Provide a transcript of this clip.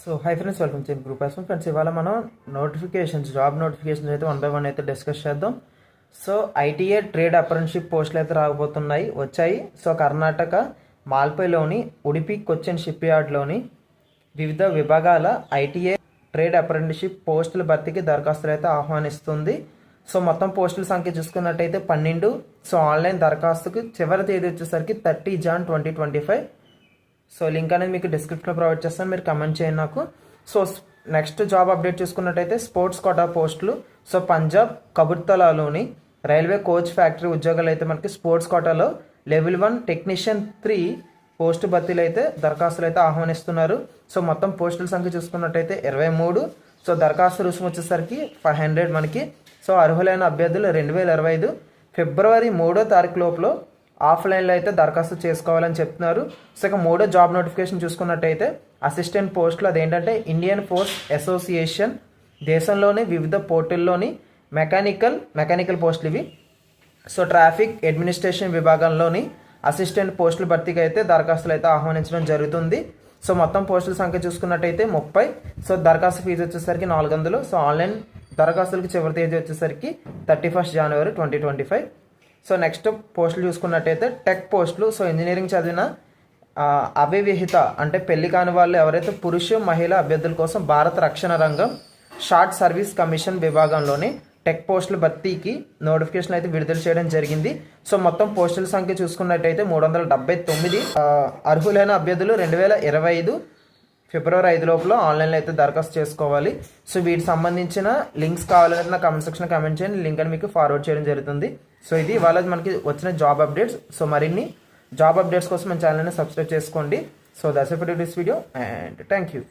So hi friends, welcome to group as friends. ఇవాళ మనం notifications, job notifications అయితే 1 by 1 అయితే డిస్కస్ చేద్దాం. సో ఐటీఏ ట్రేడ్ అప్రెంటిస్షిప్ పోస్టులు అయితే వచ్చాయి. సో కర్ణాటక మాల్పేలోని ఉడిపి కొచ్చిన్ షిప్ యార్డ్లోని వివిధ విభాగాల ఐటీఏ ట్రేడ్ అప్రెంటిస్షిప్ పోస్టుల భర్తీకి దరఖాస్తులు అయితే ఆహ్వానిస్తుంది. సో మొత్తం పోస్టుల సంఖ్య చూసుకున్నట్టయితే 12. సో ఆన్లైన్ దరఖాస్తుకు చివరి తేదీ వచ్చేసరికి 30 Jan 2025. సో లింక్ అనేది మీకు డిస్క్రిప్షన్లో ప్రొవైడ్ చేస్తాను, మీరు కమెంట్ చేయండి నాకు. సో నెక్స్ట్ జాబ్ అప్డేట్ చూసుకున్నట్టయితే స్పోర్ట్స్ కోటా పోస్టులు. సో పంజాబ్ కబుర్తలాలోని రైల్వే కోచ్ ఫ్యాక్టరీ ఉద్యోగాలు అయితే మనకి స్పోర్ట్స్ కోటాలో లెవెల్ 1 టెక్నీషియన్ 3 పోస్టు భర్తీలు అయితే దరఖాస్తులు అయితే ఆహ్వానిస్తున్నారు. సో మొత్తం పోస్టుల సంఖ్య చూసుకున్నట్టయితే 23. సో దరఖాస్తు రుసుము వచ్చేసరికి 500 మనకి. సో అర్హులైన అభ్యర్థులు 2025 ఫిబ్రవరి 3వ తారీఖు లోపల ఆఫ్లైన్లో అయితే దరఖాస్తు చేసుకోవాలని చెప్తున్నారు. సో ఇక 3వ జాబ్ నోటిఫికేషన్ చూసుకున్నట్టయితే అసిస్టెంట్ పోస్టులు. అదేంటంటే ఇండియన్ ఫోర్స్ అసోసియేషన్ దేశంలోని వివిధ పోర్టుల్లోని మెకానికల్ పోస్టులు ఇవి. సో ట్రాఫిక్ అడ్మినిస్ట్రేషన్ విభాగంలోని అసిస్టెంట్ పోస్టుల భర్తీకి అయితే దరఖాస్తులు అయితే ఆహ్వానించడం జరుగుతుంది. సో మొత్తం పోస్టుల సంఖ్య చూసుకున్నట్టయితే 30. సో దరఖాస్తు ఫీజు వచ్చేసరికి 400. సో ఆన్లైన్ దరఖాస్తులకి చివరి తేదీ వచ్చేసరికి 31 January 2025. సో నెక్స్ట్ పోస్టులు చూసుకున్నట్టయితే టెక్ పోస్టులు. సో ఇంజనీరింగ్ చదివిన అవివాహిత అంటే పెళ్లి కాని వాళ్ళు ఎవరైతే పురుష మహిళా అభ్యర్థుల కోసం భారత రక్షణ రంగం షార్ట్ సర్వీస్ కమిషన్ విభాగంలోని టెక్ పోస్టుల భర్తీకి నోటిఫికేషన్ అయితే విడుదల చేయడం జరిగింది. సో మొత్తం పోస్టుల సంఖ్య చూసుకున్నట్టయితే 379. అర్హులైన అభ్యర్థులు 2025 ఫిబ్రవరి 5 లోపల ఆన్లైన్లో అయితే దరఖాస్తు చేసుకోవాలి. సో వీటికి సంబంధించిన లింక్స్ కావాలంటే నా కమెంట్ సెక్షన్ కమెంట్ చేయండి, లింక్ అని మీకు ఫార్వర్డ్ చేయడం జరుగుతుంది. సో ఇది ఇవాళ మనకి వచ్చిన జాబ్ అప్డేట్స్. సో మరిన్ని జాబ్ అప్డేట్స్ కోసం మన ఛానల్ని సబ్స్క్రైబ్ చేసుకోండి. So that's it for this video and thank you.